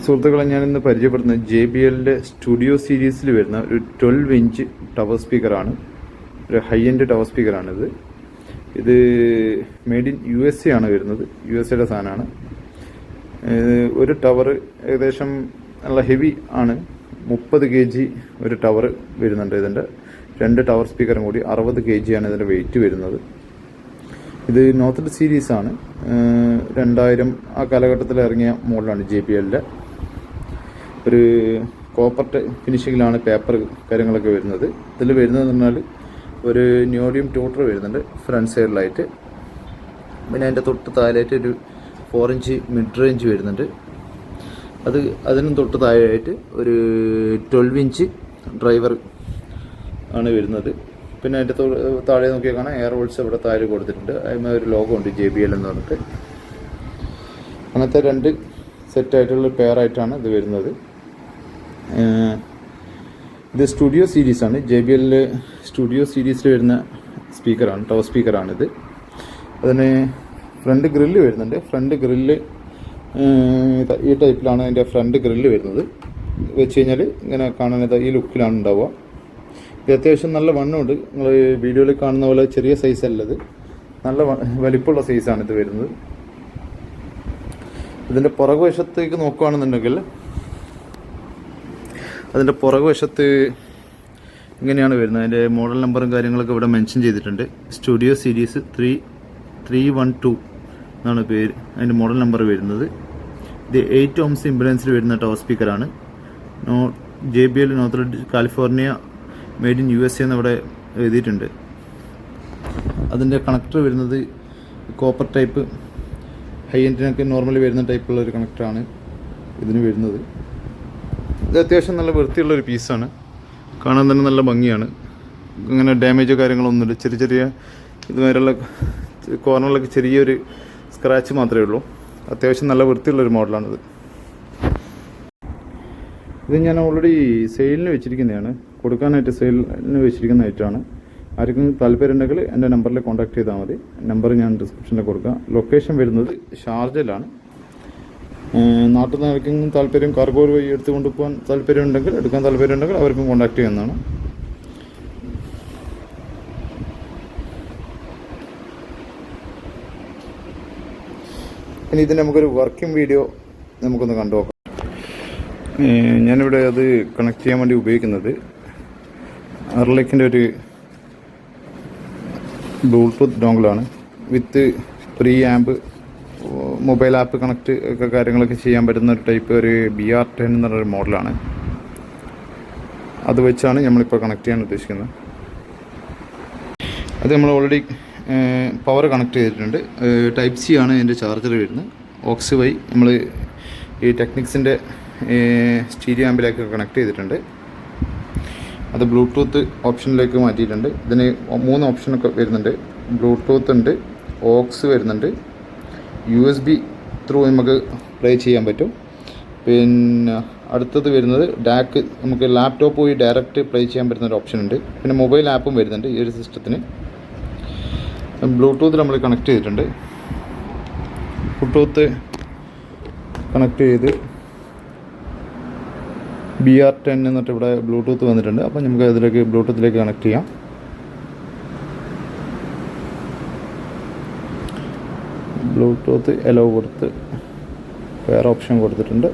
സുഹൃത്തുക്കളെ, ഞാനിന്ന് പരിചയപ്പെടുന്നത് JBLൻ്റെ സ്റ്റുഡിയോ സീരീസിൽ വരുന്ന ഒരു 12 ഇഞ്ച് ടവർ സ്പീക്കറാണ്. ഒരു ഹൈ എൻഡ് ടവർ സ്പീക്കറാണിത്. ഇത് മെയ്ഡ് ഇൻ USA ആണ് വരുന്നത്. USA യുടെ സാധനമാണ്. ഒരു ടവർ ഏകദേശം നല്ല ഹെവി ആണ്. 30 kg ഒരു ടവർ വരുന്നുണ്ട്. ഇതിൻ്റെ 2 ടവർ സ്പീക്കറും കൂടി 60 kg ആണ് ഇതിൻ്റെ വെയിറ്റ് വരുന്നത്. ഇത് നോർത്ത് സീരീസാണ്. 2000 ആ കാലഘട്ടത്തിൽ ഇറങ്ങിയ മോഡലാണ് JBLൻ്റെ. ഒരു കോപ്പർ ഫിനിഷിങ്ങിലാണ് പേപ്പർ കാര്യങ്ങളൊക്കെ വരുന്നത്. ഇതിൽ വരുന്നതെന്ന് പറഞ്ഞാൽ ഒരു ന്യൂഡിയം ട്യൂട്ടർ വരുന്നുണ്ട് ഫ്രണ്ട് സൈഡിലായിട്ട്. പിന്നെ അതിൻ്റെ തൊട്ട് താഴെയായിട്ട് ഒരു 4 ഇഞ്ച് മിഡ് റേഞ്ച് വരുന്നുണ്ട്. അതിനും തൊട്ട് താഴെയായിട്ട് ഒരു 12 ഇഞ്ച് ഡ്രൈവർ ആണ് വരുന്നത്. പിന്നെ അതിൻ്റെ താഴെ നോക്കിയാൽ കാണാം എയർ ഹോൾസ് ഇവിടെ താഴെ കൊടുത്തിട്ടുണ്ട്. അതിന് ഒരു ലോഗോ ഉണ്ട് JBL എന്ന് പറഞ്ഞിട്ട്. അങ്ങനത്തെ 2 സെറ്റായിട്ടുള്ള പെയറായിട്ടാണ് ഇത് വരുന്നത്. ഇത് സ്റ്റുഡിയോ സീരീസാണ്. JBL സ്റ്റുഡിയോ സീരീസിൽ വരുന്ന സ്പീക്കറാണ്, ടവർ സ്പീക്കറാണിത്. അതിന് ഫ്രണ്ട് ഗ്രില്ല് വരുന്നുണ്ട്. ഫ്രണ്ട് ഗ്രില്ല് ഈ ടൈപ്പിലാണ് അതിൻ്റെ ഫ്രണ്ട് ഗ്രില്ല് വരുന്നത്. വെച്ച് കഴിഞ്ഞാൽ ഇങ്ങനെ കാണാൻ ഈ ലുക്കിലാണ് ഉണ്ടാവുക. ഇത് അത്യാവശ്യം നല്ല വണ്ണമുണ്ട്. നിങ്ങൾ വീഡിയോയിൽ കാണുന്ന പോലെ ചെറിയ സൈസല്ല, ഇത് നല്ല വലിപ്പമുള്ള സൈസാണ് ഇത് വരുന്നത്. ഇതിൻ്റെ പുറകുവശത്തേക്ക് നോക്കുകയാണെന്നുണ്ടെങ്കിൽ അതിൻ്റെ പുറകുവശത്ത് ഇങ്ങനെയാണ് വരുന്നത്. അതിൻ്റെ മോഡൽ നമ്പറും കാര്യങ്ങളൊക്കെ ഇവിടെ മെൻഷൻ ചെയ്തിട്ടുണ്ട്. സ്റ്റുഡിയോ സീരീസ് 312 എന്നാണ് പേര്, അതിൻ്റെ മോഡൽ നമ്പർ വരുന്നത്. ഇത് 8 ohms ഇംപെഡൻസിൽ വരുന്ന ടവർ സ്പീക്കറാണ്. JBL north California made in USA എന്ന് ഇവിടെ എഴുതിയിട്ടുണ്ട്. അതിൻ്റെ കണക്ടർ വരുന്നത് കോപ്പർ ടൈപ്പ്, ഹൈ എൻഡിനൊക്കെ നോർമലി വരുന്ന ടൈപ്പുള്ള ഒരു കണക്ടറാണ് ഇതിന് വരുന്നത്. ഇത് അത്യാവശ്യം നല്ല വൃത്തിയുള്ളൊരു പീസാണ്. കാണാൻ തന്നെ നല്ല ഭംഗിയാണ്. അങ്ങനെ ഡാമേജോ കാര്യങ്ങളൊന്നുമില്ല. ചെറിയ ഇതുവരെയുള്ള കോർണറിലൊക്കെ ചെറിയൊരു സ്ക്രാച്ച് മാത്രമേ ഉള്ളൂ. അത്യാവശ്യം നല്ല വൃത്തിയുള്ളൊരു മോഡലാണിത്. ഇത് ഞാൻ ഓൾറെഡി സെയിലിന് വെച്ചിരിക്കുന്നതാണ്, കൊടുക്കാനായിട്ട് സെയിലിന് വെച്ചിരിക്കുന്ന ഐറ്റമാണ്. ആർക്കും താല്പര്യം ഉണ്ടെങ്കിൽ എൻ്റെ നമ്പറിൽ കോൺടാക്ട് ചെയ്താൽ മതി. നമ്പർ ഞാൻ ഡിസ്ക്രിപ്ഷനിൽ കൊടുക്കാം. ലൊക്കേഷൻ വരുന്നത് ഷാർജയിലാണ്. നാട്ടിൽ നിന്ന് ആർക്കെങ്കിലും താല്പര്യം കാർഗോ വഴി എടുത്ത് കൊണ്ടുപോകാൻ താല്പര്യമുണ്ടെങ്കിൽ, എടുക്കാൻ താല്പര്യമുണ്ടെങ്കിൽ അവർക്കും കോൺടാക്ട് ചെയ്യുന്നതാണ്. ഇനി ഇതിന് നമുക്കൊരു വർക്കിംഗ് വീഡിയോ നമുക്കൊന്ന് കണ്ടു നോക്കാം. ഞാനിവിടെ അത് കണക്ട് ചെയ്യാൻ വേണ്ടി ഉപയോഗിക്കുന്നത് അർലെക്കിൻ്റെ ഒരു ബ്ലൂടൂത്ത് ഡോങ്കിളാണ്. With preamp, mobile app connect ഒക്കെ കാര്യങ്ങളൊക്കെ ചെയ്യാൻ പറ്റുന്ന ഒരു ടൈപ്പ് ഒരു BR10 എന്ന് പറഞ്ഞൊരു മോഡലാണ്. അത് വെച്ചാണ് നമ്മളിപ്പോൾ കണക്ട് ചെയ്യാൻ ഉദ്ദേശിക്കുന്നത്. അത് നമ്മൾ ഓൾറെഡി പവർ കണക്ട് ചെയ്തിട്ടുണ്ട്. Type C ആണ് ഇതിൻ്റെ ചാർജർ വരുന്നത്. ഓക്സ് വഴി നമ്മൾ ഈ ടെക്നിക്സിൻ്റെ സ്റ്റീരിയോ ആമ്പിലേക്ക് കണക്ട് ചെയ്തിട്ടുണ്ട്. അത് ബ്ലൂടൂത്ത് ഓപ്ഷനിലേക്ക് മാറ്റിയിട്ടുണ്ട്. ഇതിന് 3 ഓപ്ഷനൊക്കെ വരുന്നുണ്ട്. ബ്ലൂടൂത്ത് ഉണ്ട്, ഓക്സ് വരുന്നുണ്ട്, USB ത്രൂ നമുക്ക് പ്ലേ ചെയ്യാൻ പറ്റും. പിന്നെ അടുത്തത് വരുന്നത് ഡാക്ക്, നമുക്ക് ലാപ്ടോപ്പ് വഴി ഡയറക്റ്റ് പ്ലേ ചെയ്യാൻ പറ്റുന്ന ഒരു ഓപ്ഷൻ ഉണ്ട്. പിന്നെ മൊബൈൽ ആപ്പും വരുന്നുണ്ട് ഈ ഒരു സിസ്റ്റത്തിന്. ബ്ലൂടൂത്ത് നമ്മൾ കണക്ട് ചെയ്തിട്ടുണ്ട്. ബ്ലൂടൂത്ത് കണക്ട് ചെയ്ത് BR10 എന്നിട്ട് ഇവിടെ ബ്ലൂടൂത്ത് വന്നിട്ടുണ്ട്. അപ്പം നമുക്ക് അതിലേക്ക് ബ്ലൂടൂത്തിലേക്ക് കണക്ട് ചെയ്യാം. ബ്ലൂടൂത്ത് എലോ കൊടുത്ത് വേറെ ഓപ്ഷൻ കൊടുത്തിട്ടുണ്ട്.